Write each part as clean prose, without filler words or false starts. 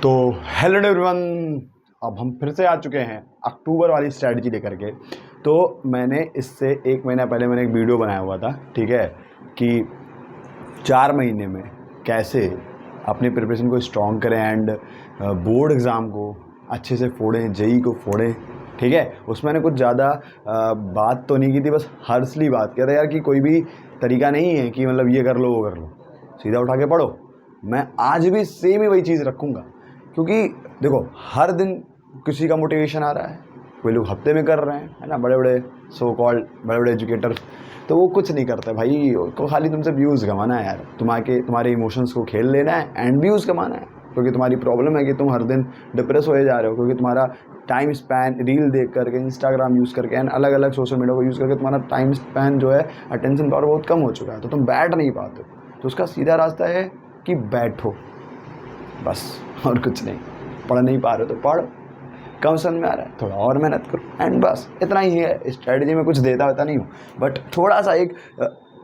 तो hello everyone, अब हम फिर से आ चुके हैं अक्टूबर वाली स्ट्रैटेजी लेकर के। तो मैंने इससे 1 महीना पहले मैंने एक वीडियो बनाया हुआ था, ठीक है, कि 4 महीने में कैसे अपनी प्रिपरेशन को स्ट्रॉन्ग करें एंड बोर्ड एग्ज़ाम को अच्छे से फोड़ें, जेई को फोड़ें, ठीक है। उसमें मैंने कुछ ज़्यादा बात तो नहीं की थी, बस हर्सली बात किया था यार कि कोई भी तरीका नहीं है कि मतलब ये कर लो वो कर लो, सीधा उठा के पढ़ो। मैं आज भी सेम ही वही चीज़ रखूँगा, क्योंकि देखो हर दिन किसी का मोटिवेशन आ रहा है, कोई लोग हफ्ते में कर रहे हैं, है ना, बड़े बड़े सो कॉल्ड बड़े बड़े एजुकेटर्स, तो वो कुछ नहीं करते भाई, को खाली तुमसे व्यूज़ कमाना है यार, तुम्हारे इमोशंस को खेल लेना है एंड व्यूज़ कमाना है। क्योंकि तुम्हारी प्रॉब्लम है कि तुम हर दिन डिप्रेस होए जा रहे हो, क्योंकि तुम्हारा टाइम स्पैन रील देख करके, इंस्टाग्राम यूज़ करके एंड अलग अलग सोशल मीडिया को यूज़ करके तुम्हारा टाइम स्पैन जो है, अटेंशन पावर बहुत कम हो चुका है, तो तुम बैठ नहीं पाते। तो उसका सीधा रास्ता है कि बैठो बस, और कुछ नहीं। पढ़ नहीं पा रहे हो तो पढ़ो, कम समझ में आ रहा है थोड़ा और मेहनत करो एंड बस इतना ही है। स्ट्रेटजी में कुछ देता होता नहीं हूँ, बट थोड़ा सा एक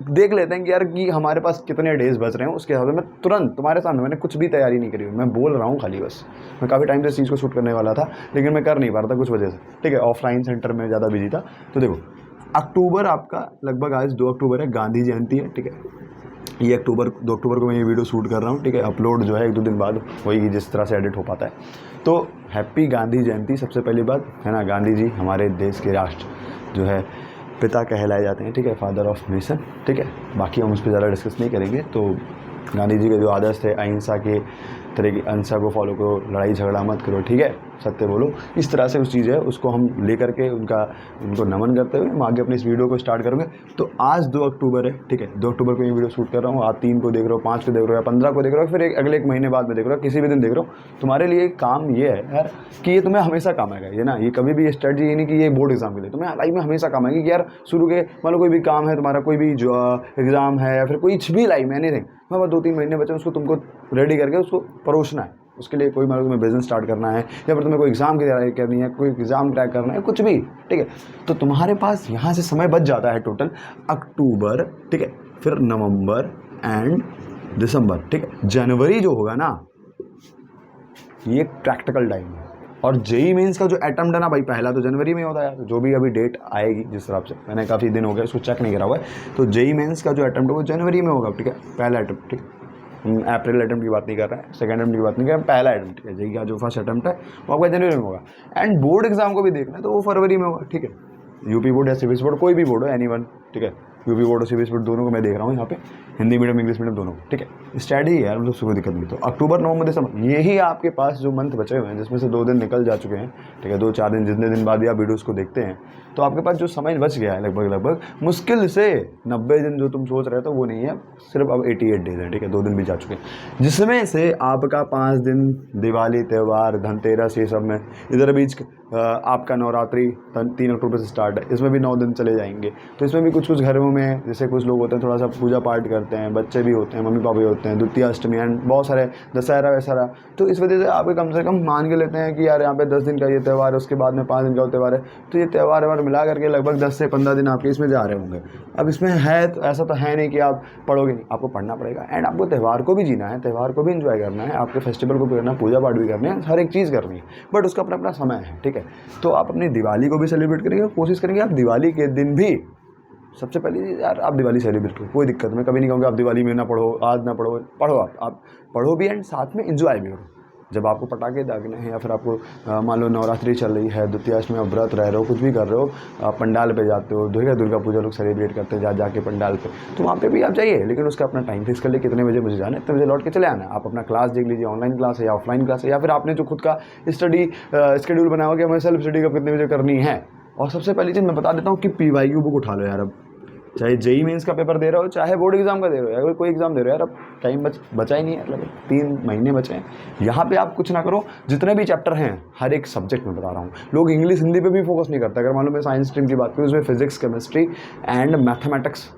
देख लेते हैं कि यार कि हमारे पास कितने डेज बच रहे हैं, उसके हिसाब से मैं तुरंत तुम्हारे सामने, मैंने कुछ भी तैयारी नहीं करी हुई, मैं बोल रहा हूँ खाली बस। मैं काफ़ी टाइम से इस चीज़ को शूट करने वाला था, लेकिन मैं कर नहीं पा रहा था कुछ वजह से, ठीक है, ऑफलाइन सेंटर में ज़्यादा बिजी था। तो देखो अक्टूबर आपका लगभग आज 2 अक्टूबर है, गांधी जयंती है, ठीक है। ये 2 अक्टूबर को मैं ये वीडियो शूट कर रहा हूँ, ठीक है। अपलोड जो है 1-2 दिन बाद वही जिस तरह से एडिट हो पाता है। तो हैप्पी गांधी जयंती। सबसे पहली बात है ना, गांधी जी हमारे देश के राष्ट्र जो है पिता कहलाए जाते हैं, ठीक है, फादर ऑफ नेशन, ठीक है। बाकी हम उस पर ज़्यादा डिस्कस नहीं करेंगे। तो गांधी जी के जो आदर्श थे, अहिंसा के तरह की, अहिंसा को फॉलो करो, लड़ाई झगड़ा मत करो, ठीक है, सत्य बोलो, इस तरह से उस चीज़ है, उसको हम लेकर के उनको नमन करते हुए हम आगे अपनी इस वीडियो को स्टार्ट करेंगे। तो आज 2 अक्टूबर है, ठीक है, 2 अक्टूबर को ये वीडियो शूट कर रहा हूँ। आप 3 को देख रहे हो, 5 को देख रहे हो या 15 को देख रहे हो, फिर अगले 1 महीने बाद में देख रहे हो, किसी भी दिन देख रहे हो, तुम्हारे लिए काम ये है यार कि ये तुम्हें हमेशा काम आएगा। ये ना, ये कभी भी स्ट्रेटजी ये नहीं कि ये बोर्ड एग्जाम के लिए, तुम्हें लाइफ में हमेशा काम आएगी कि यार शुरू के मान लो कोई भी काम है तुम्हारा, कोई भी जो एग्ज़ाम है या फिर कुछ भी लाइफ में एनीथिंग, मैं 2-3 महीने बचे उसको तुमको रेडी करके उसको परोसना है। उसके लिए कोई मतलब तुम्हें बिजनेस स्टार्ट करना है या फिर तुम्हें कोई एग्ज़ाम की तैयारी करनी है, कोई एग्ज़ाम क्रैक करना है, कुछ भी, ठीक है। तो तुम्हारे पास यहाँ से समय बच जाता है टोटल अक्टूबर, ठीक है, फिर नवंबर एंड दिसंबर, ठीक है। जनवरी जो होगा ना, ये प्रैक्टिकल टाइम है। और जेई मेंस का जो अटेम्प्ट है ना भाई, पहला तो जनवरी में होता है, तो जो भी अभी डेट आएगी जिस हिसाब से, मैंने काफ़ी दिन हो गया उसको चेक नहीं करा हुआ है, तो जेई मेंस का जो अटेम्प्ट है वो जनवरी में होगा, ठीक है, पहला अटेम्प्ट, ठीक है। अप्रैल अटेम्प्ट की बात नहीं कर रहे हैं, सेकंड अटेम्प्ट की बात नहीं कर रहे हैं, पहला अटेम्प्ट है जेई का जो फर्स्ट अटेम्प्ट है वो आपका जनवरी में होगा। एंड बोर्ड एग्जाम को भी देखना है तो वो फरवरी में होगा, ठीक है। यूपी बोर्ड या सीबीएसई बोर्ड, कोई भी बोर्ड हो, एनीवन, ठीक है। यूपी बोर्ड और सीबीएसई बोर्ड दोनों को मैं देख रहा हूँ यहाँ पे, हिंदी मीडियम इंग्लिश मीडियम दोनों, ठीक है। स्टडी है यार, मतलब कोई दिक्कत नहीं। तो अक्टूबर नवंबर दिसंबर, यही आपके पास जो मंथ बचे हुए हैं, जिसमें से 2 दिन निकल जा चुके हैं, ठीक है, 2-4 दिन, जितने दिन बाद भी आप वीडियोज़ को देखते हैं, तो आपके पास जो समय बच गया है लगभग मुश्किल से 90 दिन जो तुम सोच रहे थे वो नहीं है, सिर्फ अब 88 डेज है, ठीक है, 2 दिन भी जा चुके हैं, जिसमें से आपका 5 दिन दिवाली त्यौहार, धनतेरस, ये सब में, इधर बीच आपका नवरात्रि 3 अक्टूबर से स्टार्ट है, इसमें भी 9 दिन चले जाएंगे। तो इसमें भी कुछ घरों में, जैसे कुछ लोग होते हैं थोड़ा सा पूजा पाठ करते हैं, बच्चे भी होते हैं, मम्मी पापा भी होते हैं, द्वितीय अष्टमी एंड बहुत सारे दशहरा वैसरा, तो इस वजह से आप से कम मान के लेते हैं कि यार यहाँ पे 10 दिन का ये त्यौहार है, उसके बाद में 5 दिन का त्यौहार है, तो ये त्यौहार मिला करके लगभग 10 से 15 दिन आपके इसमें जा रहे होंगे। अब इसमें है तो ऐसा तो है नहीं कि आप पढ़ोगे नहीं, आपको पढ़ना पड़ेगा एंड आपको त्यौहार को भी जीना है, त्यौहार को भी इंजॉय करना है, आपके फेस्टिवल को भी करना है, पूजा पाठ भी करनी है, हर एक चीज़ करनी है, बट उसका अपना अपना समय है, ठीक है। तो आप अपनी दिवाली को भी सेलिब्रेट करेंगे, कोशिश करेंगे आप दिवाली के दिन भी, सबसे पहले यार आप दिवाली सेलिब्रेट करो, कोई दिक्कत, मैं कभी नहीं कहूँगा आप दिवाली में ना पढ़ो, आज ना पढ़ो, पढ़ो, आप पढ़ो भी एंड साथ में एंजॉय भी करो। जब आपको पटाखे दागने हैं या फिर आपको मान लो नवरात्रि चल रही है, द्वितीय अष्टमी में व्रत रह रहे हो, कुछ भी कर रहे हो, आप पंडाल पे जाते हो, दुर्गा पूजा लोग सेलिब्रेट करते हैं जाके पंडाल पे, तो वहाँ पे भी आप जाइए, लेकिन उसका अपना टाइम फिक्स कर ले, कितने बजे मुझे जाना है, इतने बजे लौट के चले आना है। आप अपना क्लास देख लीजिए, ऑनलाइन क्लास है या ऑफलाइन क्लास है, या फिर आपने जो खुद का स्टडी शेड्यूल बनाया हो कि हमें सेल्फ स्टडी कब कितने बजे करनी है। और सबसे पहली चीज़ मैं बता देता हूँ कि PYQ बुक उठा लो यार, अब चाहे जेई मेंस का पेपर दे रहे हो, चाहे बोर्ड एग्जाम का दे रहे हो, या कोई एग्जाम दे रहे हो यार, अब टाइम बचा ही नहीं है, मतलब 3 महीने बचे हैं। यहाँ पे आप कुछ ना करो, जितने भी चैप्टर हैं हर एक सब्जेक्ट में बता रहा हूँ, लोग इंग्लिश हिंदी पे भी फोकस नहीं करते। अगर मान लो मैं साइंस स्ट्रीम की बात करूँ, उसमें फिजिक्स, केमिस्ट्री एंड मैथमेटिक्स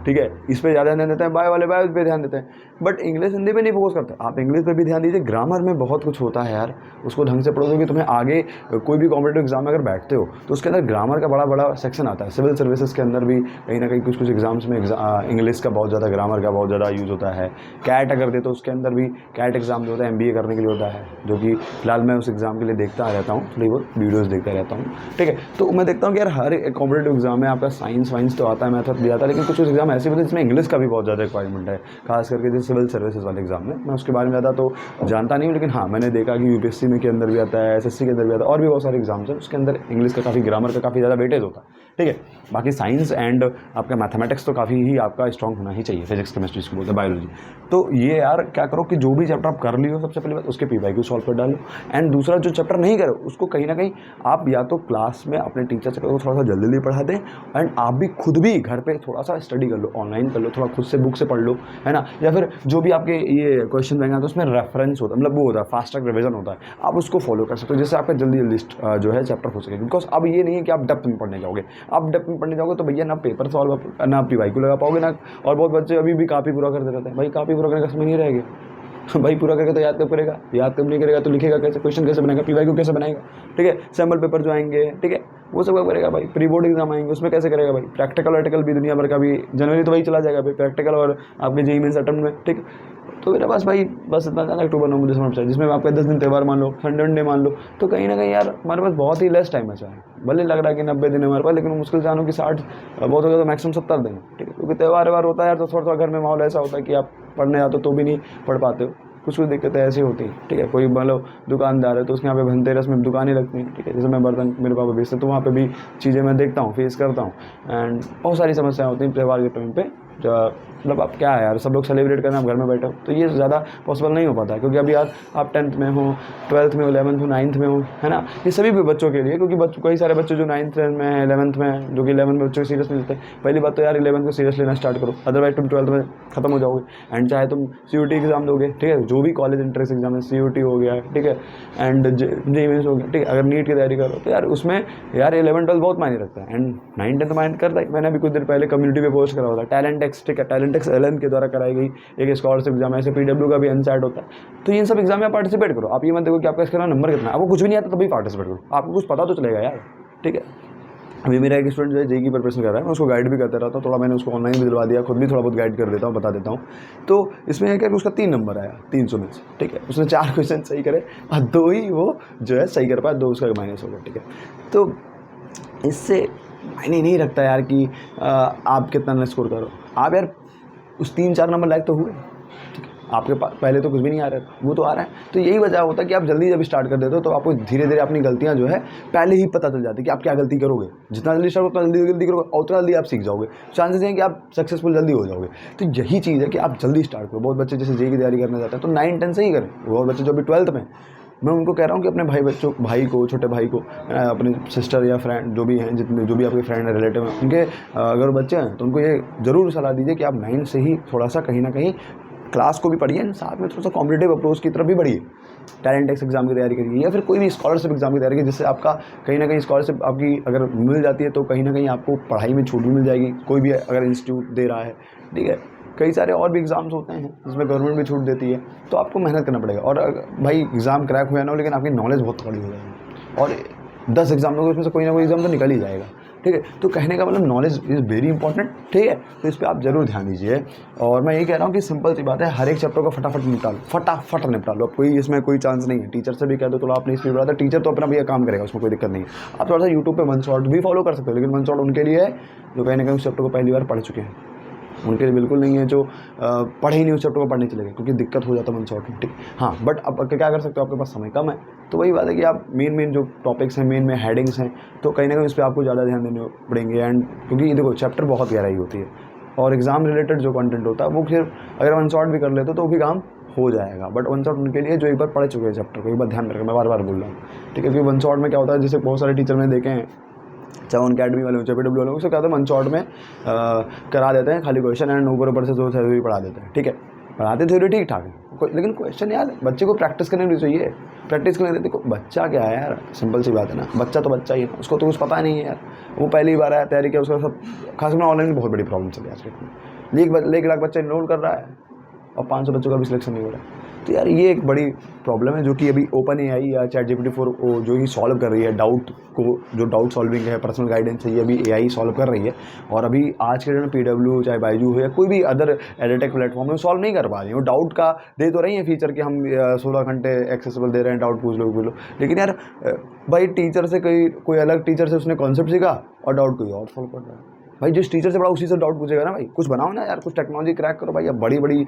ठीक है, इस पे ज़्यादा ध्यान देते हैं, बाय वाले बाय पे ध्यान देते हैं, बट इंग्लिश हिंदी पे नहीं फोकस करते। आप इंग्लिश पे भी ध्यान दीजिए, ग्रामर में बहुत कुछ होता है यार, उसको ढंग से पढ़ोगे कि तुम्हें आगे कोई भी कॉम्पिटेटिव एग्जाम में अगर बैठते हो तो उसके अंदर ग्रामर का बड़ा बड़ा सेक्शन आता है। सिविल सर्विसेज के अंदर भी कहीं ना कहीं कुछ कुछ एग्जाम्स में इंग्लिश का बहुत ज़्यादा, ग्रामर का बहुत ज़्यादा यूज़ होता है। कैट अगर दे तो उसके अंदर भी कैट एग्जाम जो होता है MBA करने के लिए होता है, जो कि फिलहाल मैं उस एग्ज़ाम के लिए देखता रहता हूँ, थोड़ी बहुत वीडियोज़ देखता रहता हूँ, ठीक है। तो मैं देखता हूँ कि यार हर एक कॉम्पिटेटिव एग्जाम में आपका साइंस वाइंस तो आता है, मैथड भी आता है, लेकिन कुछ एग्जाम ऐसे होते हैं जिसमें इंग्लिश का भी बहुत ज़्यादा रिक्वायरमेंट है, खास करके जो सिविल सर्विसेज वाले एग्जाम में। मैं उसके बारे में ज़्यादा तो जानता नहीं हूँ, लेकिन हाँ मैंने देखा कि UPSC में के अंदर भी आता है, SSC के अंदर भी आता है, और भी बहुत सारे एग्जाम्स हैं उसके अंदर इंग्लिश का काफ़ी, ग्रामर का काफ़ी ज़्यादा वेटेज होता है, ठीक है। बाकी साइंस एंड आपका मैथमेटिक्स तो काफ़ी ही आपका स्ट्रॉन्ग होना ही चाहिए, फिजिक्स केमिस्ट्री इसको बोलते हैं, बायोलॉजी। तो ये यार क्या करो कि जो भी चैप्टर आप कर लियो सबसे पहले बात उसके PYQ सॉल्व कर डालो, एंड दूसरा जो चैप्टर नहीं करो उसको कहीं ना कहीं आप या तो क्लास में अपने टीचर से को थोड़ा सा जल्दी जल्दी पढ़ा दें, एंड आप भी खुद भी घर पे थोड़ा सा स्टडी कर लो, ऑनलाइन कर लो, थोड़ा खुद से बुक से पढ़ लो, है ना। या फिर जो भी आपके ये क्वेश्चन रहेंगे तो उसमें रेफरेंस होता है, मतलब वो होता है फास्ट ट्रैक रिवीजन होता है, आप उसको फॉलो कर सकते हो, जिससे आपका जल्दी जल्दी जो है चैप्टर हो सके। बिकॉज अब ये नहीं है कि आप डेप्थ में पढ़ने जाओगे, आप डेप्थ में पढ़ने जाओगे तो भैया ना पेपर सॉल्व, ना PYQ लगा पाओगे ना, और बहुत बच्चे अभी भी कापी पूरा करते रहते हैं। भाई कापी पूरा करने का समय नहीं रहेगा भाई, पूरा करके तो याद कब करेगा, याद कब नहीं करेगा तो लिखेगा कैसे, क्वेश्चन कैसे बनाएगा, PYQ कैसे बनाएगा, ठीक है। सैम्पल पेपर जो आएंगे, ठीक है, वो सब करेगा भाई। प्री बोर्ड एग्जाम आएंगे उसमें कैसे करेगा भाई, प्रैक्टिकल आर्टिकल भी दुनिया भर का भी जनवरी तो वही चला जाएगा भाई, प्रैक्टिकल और आपके JEE मेंस अटेम्प्ट में, ठीक। तो मेरे पास भाई बस इतना जाना, अक्टूबर नवंबर दिसंबर, जिसमें आपका 10 दिन त्यौहार मान लो, संडे वनडे मान लो, तो कहीं ना कहीं यार हमारे पास बहुत ही लेस टाइम बचा है। भले लग रहा है कि 90 दिन है हमारे पास, लेकिन मुश्किल जानो कि 60, बहुत हो गया तो मैक्सिमम 70 दिन, ठीक है। क्योंकि त्यौहार होता है यार, तो थोड़ा थोड़ा घर में माहौल ऐसा होता है कि आप पढ़ने जाते हो तो भी नहीं पढ़ पाते हो, कुछ कुछ दिक्कतें ऐसी होती हैं, ठीक है। कोई मतलब दुकानदार है तो उसके यहाँ पे धनतेरस में दुकानें लगती हैं, ठीक है, जैसे मैं बर्तन मेरे पापा बेचते तो वहाँ पे भी चीज़ें मैं देखता हूँ, फेस करता हूँ, एंड बहुत सारी समस्याएं होती हैं त्यौहार के टाइम पे। मतलब आप क्या है यार, सब लोग सेलिब्रेट करना, आप घर में बैठे हो, तो ये ज़्यादा पॉसिबल नहीं हो पाता है। क्योंकि अभी यार आप 10th में हो, 12th में हो, 11th में, 9th में हो, है ना, ये सभी भी बच्चों के लिए, क्योंकि कई सारे बच्चे जो 9th में है, 11th में है, जो कि 11th में बच्चों को सीरियस नहीं लेते। पहली बात तो यार 11th को सीरियस लेना स्टार्ट करो, अदरवाइज तुम 12th में खत्म हो जाओगे। एंड चाहे तुम CUT एग्जाम दोगे, ठीक है, जो भी कॉलेज एंट्रेंस एग्जाम है, CUT हो गया, ठीक है, एंड JEE मेंस हो गया, ठीक है, अगर नीट की तैयारी करो तो यार उसमें यार 11th 12th बहुत मायने रखता है, एंड 9th 10th मायने करता है। मैंने अभी कुछ देर पहले कम्युनिटी पे पोस्ट करा हुआ था, टैलेंटेक्स, ठीक है, टैलेंटेक्स LN के द्वारा कराई गई एक स्कॉलरशिप एग्जाम है, ऐसे PW का भी NCERT होता है। तो इन सब एग्जाम में पार्टिसिपेट करो। आप ये मत देखो कि आपका इसका नंबर कितना है, आपको कुछ भी नहीं आता तभी पार्टिसिपेट करो, आपको कुछ पता तो चलेगा यार, ठीक है। अभी मेरा एक स्टूडेंट जो है JEE की प्रिपरेशन कर रहा है, मैं उसको गाइड भी करता रहता हूँ, थोड़ा मैंने उसको ऑनलाइन भी दिलवा दिया, खुद भी थोड़ा बहुत गाइड कर देता हूँ, बता देता हूँ। तो इसमें है कि उसका 3 नंबर आया 300 में से, ठीक है, उसने 4 क्वेश्चन सही करे और 2 ही वो जो है सही कर पाया, 2 उसका माइनस हो गया, ठीक है। तो इससे मायने नहीं रखता यार कि आप कितना स्कोर करो, आप यार उस 3-4 नंबर लायक तो हुए, ठीक है। आपके पास पहले तो कुछ भी नहीं आ रहा है, वो तो आ रहा है। तो यही वजह होता है कि आप जल्दी जब स्टार्ट कर देते हो तो आपको धीरे धीरे अपनी गलतियां जो है पहले ही पता चल जाती है कि आप क्या गलती करोगे। जितना जल्दी स्टार्ट उतना जल्दी करोगे, उतना जल्दी आप सीख जाओगे, चांसेस हैं कि आप सक्सेसफुल जल्दी हो जाओगे। तो यही चीज़ है कि आप जल्दी स्टार्ट करो। बहुत बच्चे जैसे JEE की तैयारी करना चाहते हैं तो 9-10 से ही करें। बहुत बच्चे जो अभी 12th में, मैं उनको कह रहा हूँ कि अपने भाई को, छोटे भाई को, अपने सिस्टर या फ्रेंड जो भी हैं, जितने जो भी आपके फ्रेंड हैं, रिलेटिव हैं, उनके अगर बच्चे हैं तो उनको ये ज़रूर सलाह दीजिए कि आप 9 से ही थोड़ा सा कहीं ना कहीं क्लास को भी पढ़िए, साथ में थोड़ा सा कॉम्पिटेटिव अप्रोच की तरफ भी बढ़िए। टैलेंटेक्स एग्जाम की तैयारी करिए या फिर कोई भी स्कॉलरशिप एग्जाम की तैयारी करिए, जिससे आपका कहीं ना कहीं स्कॉलरशिप आपकी अगर मिल जाती है तो कहीं ना कहीं आपको पढ़ाई में छूट भी मिल जाएगी, कोई भी अगर इंस्टीट्यूट दे रहा है, ठीक है। कई सारे और भी एग्ज़ाम्स होते हैं जिसमें गवर्नमेंट भी छूट देती है, तो आपको मेहनत करना पड़ेगा। और भाई एग्ज़ाम क्रैक हुआ ना हो, लेकिन आपकी नॉलेज बहुत तगड़ी हो जाएगी, और 10 एग्जाम दोगे उसमें से कोई ना कोई एग्जाम तो निकल ही जाएगा, ठीक है। तो कहने का मतलब नॉलेज इज़ वेरी इंपॉर्टेंट, ठीक है। तो इस पर आप जरूर ध्यान दीजिए। और मैं ये कह रहा हूँ कि सिंपल सी बात है, हर एक चैप्टर को फटाफट निपटा लो, फटाफट निपटा लो। कोई इसमें कोई चांस नहीं है। टीचर से भी कह दो थोड़ा अपनी स्पीड बढ़ा दो, टीचर तो अपना भैया काम करेगा, उसमें कोई दिक्कत नहीं है। आप थोड़ा सा यूट्यूब पे वन शॉट भी फॉलो कर सकते हो, लेकिन वन शॉट उनके लिए है जो कहीं ना कहीं उस चैप्टर को पहली बार पढ़ चुके हैं, उनके लिए बिल्कुल नहीं है जो पढ़े ही नहीं उस चैप्टर को पढ़ने चले गए, क्योंकि दिक्कत हो जाता है वन शॉट में, ठीक। हाँ, बट अब क्या कर सकते हो, आपके पास समय कम है, तो वही बात है कि आप मेन जो टॉपिक्स हैं, मेन हेडिंग्स हैं, तो कहीं ना कहीं उस पर आपको ज़्यादा ध्यान देने पड़ेंगे। एंड क्योंकि ये देखो चैप्टर बहुत गहराई होती है, और एग्ज़ाम रिलेटेड जो कंटेंट होता है वो फिर अगर वन शॉट भी कर लेते तो भी काम हो जाएगा। बट वन शॉट उनके लिए जो एक बार पढ़ चुके हैं चैप्टर को, एक बार ध्यान रखें, मैं बार बार बोल रहा हूँ, ठीक है। क्योंकि वन शॉट में क्या होता है, जैसे बहुत सारे टीचर मैंने देखे हैं, चाहे उन अकेडमी वाले हो, चाहे PW वाले हो, उससे क्या होता है वन शॉट में करा देते हैं खाली क्वेश्चन एंड ऊपर से जो थ्योरी पढ़ा देते हैं, ठीक है। पढ़ाते थोड़ी ठीक ठाक है, लेकिन क्वेश्चन यार बच्चे को प्रैक्टिस करनी भी चाहिए। प्रैक्टिस करने देखो बच्चा क्या है यार, सिंपल सी बात है ना, बच्चा तो बच्चा ही है, उसको तो कुछ पता नहीं है यार, वो पहली बार आया तैयारी किया, उसका सब खासकर ऑनलाइन में बहुत बड़ी प्रॉब्लम चल रही है आजकल। 1 लाख बच्चा इनरोल कर रहा है और 500 बच्चों का भी सिलेक्शन नहीं हो रहा है। तो यार ये एक बड़ी प्रॉब्लम है जो कि अभी ओपन एआई या ChatGPT-4 जो ही सॉल्व कर रही है डाउट को, जो डाउट सॉल्विंग है, पर्सनल गाइडेंस है, ये अभी एआई सॉल्व कर रही है। और अभी आज के दिन PW चाहे बायजू हो या कोई भी अदर एडटेक प्लेटफॉर्म है, सॉल्व नहीं कर पा रही है। वो डाउट का दे तो रही है फीचर कि हम 16 घंटे एक्सेसिबल दे रहे हैं, डाउट पूछ लो, लेकिन यार भाई टीचर से कोई अलग टीचर से उसने कॉन्सेप्ट सीखा और डाउट कोई और सॉल्व कर रहा है। भाई जिस टीचर से पढ़ा उसी से डाउट पूछेगा ना भाई, कुछ बनाओ ना यार, कुछ टेक्नोलॉजी क्रैक करो भाई। अब बड़ी बड़ी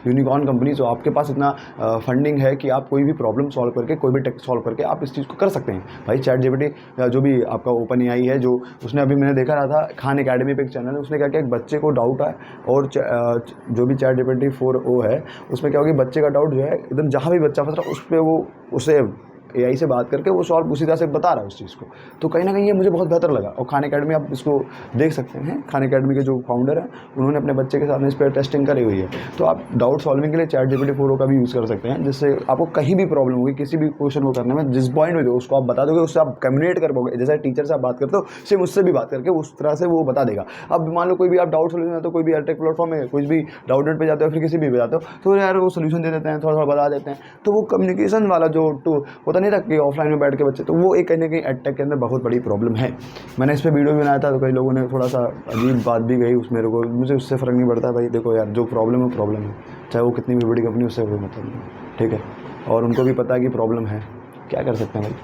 यूनिकॉर्न कंपनीज हो, आपके पास इतना फंडिंग है कि आप कोई भी प्रॉब्लम सॉल्व करके, कोई भी टेक सॉल्व करके आप इस चीज़ को कर सकते हैं भाई। ChatGPT जो भी आपका ओपन एआई है, जो उसने अभी मैंने देखा रहा था, खान अकेडमी पे एक चैनल है, उसने क्या किया, एक बच्चे को डाउट आया और जो भी ChatGPT-4 है उसमें क्या होगी, बच्चे का डाउट जो है एकदम जहाँ भी बच्चा फंस रहा उस पर वो उसे एआई से बात करके वो सॉल्व उसी तरह से बता रहा है उस चीज़ को। तो कहीं ना कहीं ये मुझे बहुत बेहतर लगा। और खान अकेडमी आप इसको देख सकते हैं, खान अकेडमी के जो फाउंडर हैं उन्होंने अपने बच्चे के साथ में इस पर टेस्टिंग करी हुई है। तो आप डाउट सॉल्विंग के लिए ChatGPT-4 का भी यूज़ कर सकते हैं, जिससे आपको कहीं भी प्रॉब्लम होगी, किसी भी क्वेश्चन को करने में, जिस पॉइंट में हो उसको आप बता दोगे, उससे आप कम्युनिकेट कर पाओगे। जैसे टीचर से आप बात करते हो, सेम उससे भी बात करके उस तरह से वो बता देगा। अब मान लो कोई भी आप डाउट सोल्यूशन जाते हो, कोई भी एडटेक प्लेटफॉर्म में, कुछ भी डाउट नेट पे जाते हो, फिर किसी भी जाते हो, तो यार वो सोल्यूशन दे देते हैं, थोड़ा थोड़ा बता देते हैं। तो वो कम्युनिकेशन वाला जो होता नहीं था कि ऑफलाइन बैठ के बच्चे, तो वो एक कहीं ना कहीं एडटेक के अंदर बहुत बड़ी प्रॉब्लम है। मैंने इस पर वीडियो भी बनाया था, तो कई लोगों ने थोड़ा सा अजीब बात भी कही उस मेरे को, मुझे उससे फ़र्क नहीं पड़ता भाई। देखो यार, जो प्रॉब्लम है प्रॉब्लम है, चाहे वो कितनी भी बड़ी कंपनी, उससे कोई मतलब नहीं, ठीक है। और उनको भी पता है कि प्रॉब्लम है, क्या कर सकते हैं भाई,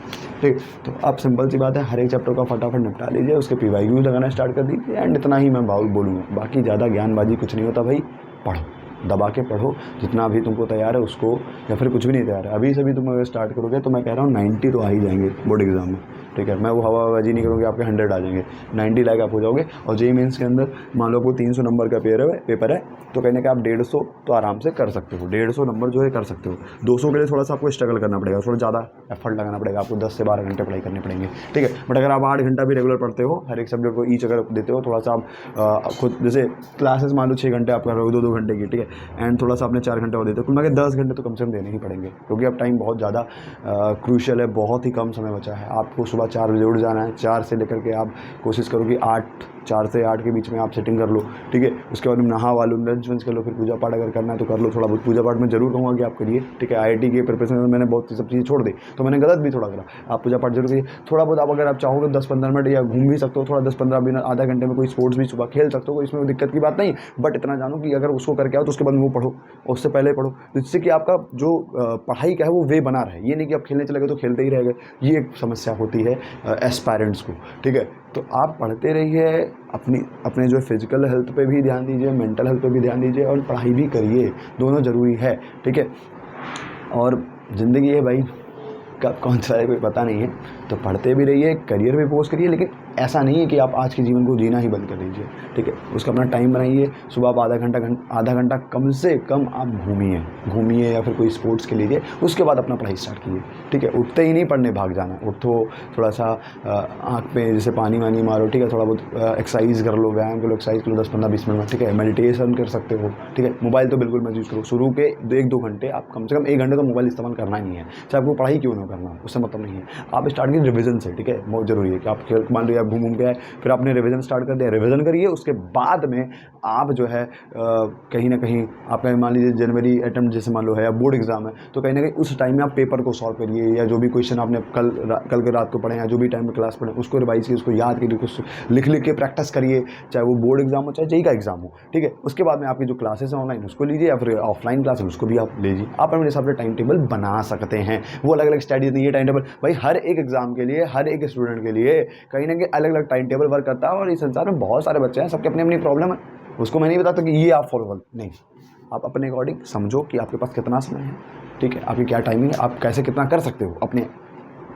ठीक। तो आप सिंपल सी बात है, हर एक चैप्टर का फटाफट निपटा लीजिए, उसके PYQ लगाना स्टार्ट कर दीजिए, एंड इतना ही मैं बोलूँगा। बाकी ज़्यादा ज्ञानबाजी कुछ नहीं होता भाई, पढ़ो, दबा के पढ़ो जितना भी तुमको तैयार है उसको, या फिर कुछ भी नहीं तैयार है अभी से भी तुम अगर स्टार्ट करोगे तो मैं कह रहा हूँ 90 तो आ ही जाएंगे बोर्ड एग्जाम में, ठीक है। मैं वो हवाबाजी नहीं करूँगी, आपके 100 आ जाएंगे, 90 लाख आप हो जाओगे। और JEE मेंस के अंदर मान लो आपको 300 नंबर का पेपर है, तो कहने का आप 150 तो आराम से कर सकते हो, 150 नंबर जो है कर सकते हो। 200 के लिए थोड़ा सा आपको स्ट्रगल करना पड़ेगा, थोड़ा ज़्यादा एफर्ट लगाना पड़ेगा, आपको 10 से 12 घंटे पढ़ाई करने पड़ेंगे, ठीक है। बट अगर आप 8 घंटा भी रेगुलर पढ़ते हो, हर एक सब्जेक्ट को ईच अगर देते हो, थोड़ा सा आप खुद, जैसे क्लासेस मान लो 6 घंटे आप कर रहे हो, 2-2 घंटे की, ठीक है, एंड थोड़ा सा आपने 4 घंटे और देते हो, कुल मिला के 10 घंटे तो कम से कम देने ही पड़ेंगे, क्योंकि अब टाइम बहुत ज़्यादा क्रूशियल है, बहुत ही कम समय बचा है। आपको सुबह 4 बजे उठ जाना है, 4 से लेकर के आप कोशिश करो कि 4 से 8 के बीच में आप सेटिंग कर लो, ठीक है। उसके बाद में नहा वालो, लंच वंच कर लो, फिर पूजा पाठ अगर करना है तो कर लो, थोड़ा बहुत पूजा पाठ में जरूर कहूँगा कि आप करिए, ठीक है। IIT के प्रिपरेशन में मैंने बहुत सब चीज़ें छोड़ दी, तो मैंने गलत भी थोड़ा करा। आप पूजा पाठ जरूर करिए, थोड़ा बहुत आप अगर आप चाहोगे 10-15 मिनट या घूम भी सकते हो, थोड़ा 10-15 मिनट, आधा घंटे में कोई स्पोर्ट्स भी सुबह खेल सकते हो, इसमें कोई दिक्कत की बात नहीं। बट इतना जानो कि अगर उसको करके आओ तो उसके बाद वो पढ़ो, और उससे पहले पढ़ो, जिससे कि आपका जो पढ़ाई का है वो वे बना रहे। ये नहीं कि आप खेलने चले गए तो खेलते ही रह गए, ये एक समस्या होती है एस्पायरेंट्स को, ठीक है। तो आप पढ़ते रहिए, अपने जो फिजिकल हेल्थ पे भी ध्यान दीजिए, मेंटल हेल्थ पे भी ध्यान दीजिए, और पढ़ाई भी करिए, दोनों ज़रूरी है, ठीक है। और ज़िंदगी है भाई, कब कौन सा है कोई पता नहीं है, तो पढ़ते भी रहिए, करियर भी फोकस करिए, लेकिन ऐसा नहीं है कि आप आज के जीवन को जीना ही बंद कर दीजिए, ठीक है। उसका अपना टाइम बनाइए, सुबह आप आधा घंटा कम से कम आप घूमिए या फिर कोई स्पोर्ट्स के लीजिए, उसके बाद अपना पढ़ाई स्टार्ट कीजिए, ठीक है। उठते ही नहीं पढ़ने भाग जाना, उठो, थोड़ा सा आँख पे जैसे पानी वानी मारो, ठीक है, थोड़ा बहुत एक्सरसाइज कर लो, व्यायाम कर लो, एक्सरसाइज कर लो 10-15-20 मिनट में, ठीक है। मेडिटेशन कर सकते हो, ठीक है। मोबाइल तो बिल्कुल मत यूज़ करो, शुरू के 1-2 घंटे आप कम से कम 1 घंटे तो मोबाइल इस्तेमाल करना ही है, चाहे आपको पढ़ाई क्यों ना करना, उससे मतलब नहीं है। आप स्टार्ट कीजिए रिविजन से, ठीक है, बहुत ज़रूरी है कि आप मान लो आप घूम के आए, फिर आपने रिवीजन स्टार्ट कर दिया, रिवीजन करिए, उसके बाद में आप जो है कहीं ना कहीं आपका मान लीजिए जनवरी अटेम्प्ट जैसे मान लो है या बोर्ड एग्जाम है, तो कहीं ना कहीं उस टाइम में आप पेपर को सॉल्व करिए, या जो भी क्वेश्चन आपने कल के रात को पढ़े या जो भी टाइम में क्लास पढ़े उसको रिवाइज कीजिए, उसको याद कीजिए, उसको लिख के प्रैक्टिस करिए, चाहे वो बोर्ड एग्जाम हो चाहे JEE का एग्जाम हो, ठीक है। उसके बाद में आपकी जो क्लासेस हैं ऑनलाइन उसको लीजिए, या फिर ऑफलाइन क्लास है उसको भी आप लीजिए। आप अपने हिसाब से टाइम टेबल बना सकते हैं, वो अलग अलग स्टडी नहीं है टाइम टेबल भाई, हर एक एग्जाम के लिए, हर एक स्टूडेंट के लिए कहीं ना कहीं अलग अलग टाइम टेबल वर्क करता है। और इस संसार में बहुत सारे बच्चे हैं, सबके अपनी अपनी प्रॉब्लम है, उसको मैं नहीं बताता कि ये आप फॉलो कर, नहीं, आप अपने अकॉर्डिंग समझो कि आपके पास कितना समय है, ठीक है, आपकी क्या टाइमिंग है, आप कैसे कितना कर सकते हो अपने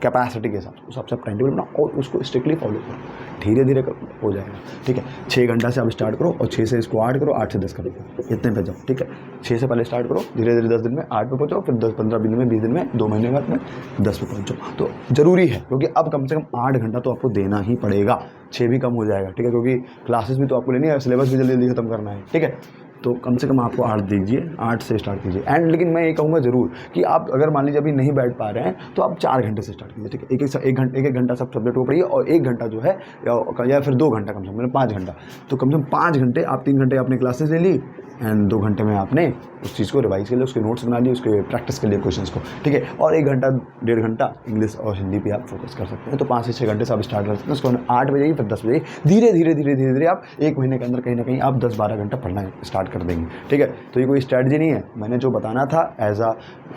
कैपेसिटी के हिसाब से, उस हिसाब से आप टाइम टेबल बनाओ और उसको स्ट्रिक्टली फॉलो करो, धीरे धीरे हो जाएगा, ठीक है। 6 घंटा से आप स्टार्ट करो और 6 से इसको 8 करो, 8 से 10 करो, इतने पे जाओ, ठीक है। 6 से पहले स्टार्ट करो, धीरे धीरे 10 दिन में 8 पे पहुँचो, फिर 10-15 दिन में, 20 दिन में, 2 महीने बाद में 10 पे पहुँचो। तो ज़रूरी है, क्योंकि अब कम से कम 8 घंटा तो आपको देना ही पड़ेगा, 6 भी कम हो जाएगा, ठीक है, क्योंकि क्लासेस भी तो आपको लेनी है, सिलेबस भी जल्दी जल्दी खत्म करना है, ठीक है। तो कम से कम आपको 8 दीजिए, 8 से स्टार्ट कीजिए। एंड लेकिन मैं ये कहूँगा ज़रूर कि आप अगर मान लीजिए अभी नहीं बैठ पा रहे हैं तो आप 4 घंटे से स्टार्ट कीजिए, ठीक है। एक घंटा सब सब्जेक्ट को पढ़िए और 1 घंटा जो है या फिर 2 घंटा कम से कम, मतलब 5 घंटा। तो कम से कम 5 घंटे आप 3 घंटे आपने क्लासेस ले ली एंड 2 घंटे में आपने उस चीज़ को रिवाइज कर लिया, उसके नोट्स बना लिए, उसके प्रैक्टिस कर लिए क्वेश्चंस को, ठीक है। और 1 घंटा 1.5 घंटा इंग्लिश और हिंदी पे आप फोकस कर सकते हैं। तो 5 से 6 घंटे से आप स्टार्ट कर सकते हैं। उसको 8 बजे फिर 10 बजे धीरे धीरे आप 1 महीने के अंदर कहीं ना कहीं आप 10-12 घंटा पढ़ना स्टार्ट कर देंगे, ठीक है। तो ये कोई स्ट्रैटेजी नहीं है, मैंने जो बताना था एज आ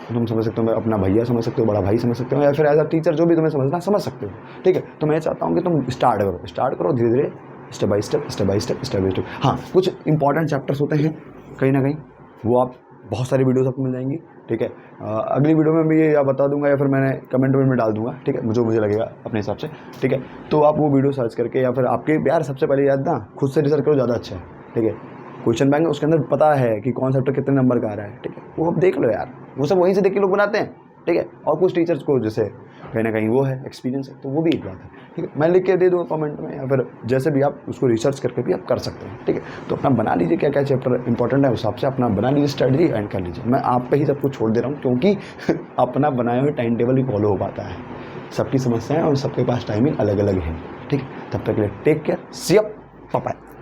तुम समझ सकते हो, मैं अपना भैया समझ सकते हो, बड़ा भाई समझ सकते हो, या फिर एज अ टीचर जो भी तुम्हें समझना समझ सकते हो, ठीक है। तो मैं चाहता हूँ कि तुम स्टार्ट करो धीरे धीरे, स्टेप बाय स्टेप। हाँ, कुछ इंपॉर्टेंट चैप्टर्स होते हैं कहीं ना कहीं, वो आप बहुत सारी वीडियोस आपको मिल जाएंगी, ठीक है। अगली वीडियो में मैं ये या बता दूंगा या फिर मैंने कमेंट में डाल दूंगा, ठीक है, मुझे लगेगा अपने हिसाब से, ठीक है। तो आप वो वीडियो सर्च करके या फिर आपके यार सबसे पहले याद ना खुद से रिसर्च करो, ज़्यादा अच्छा है, ठीक है। क्वेश्चन बैंक उसके अंदर पता है कि कौन चैप्टर कितने नंबर का आ रहा है, ठीक है, वो आप देख लो यार, वो सब वहीं से देख के लोग बनाते हैं, ठीक है। और कुछ टीचर्स को जैसे कहीं ना कहीं वो है एक्सपीरियंस है, तो वो भी एक बात है, ठीक है। मैं लिख के दे दूँगा कमेंट में या फिर जैसे भी आप उसको रिसर्च करके भी आप कर सकते हैं, ठीक है। तो अपना बना लीजिए क्या क्या चैप्टर इंपॉर्टेंट है, उस हिसाब से अपना बना लीजिए स्ट्रेटजी एंड कर लीजिए। मैं आप पे ही सब कुछ छोड़ दे रहा हूँ क्योंकि अपना बनाए हुए टाइम टेबल ही फॉलो हो पाता है। सबकी समस्याएं और सबके पास टाइमिंग अलग अलग है, ठीक है। तब तक के लिए take care, see you, bye bye.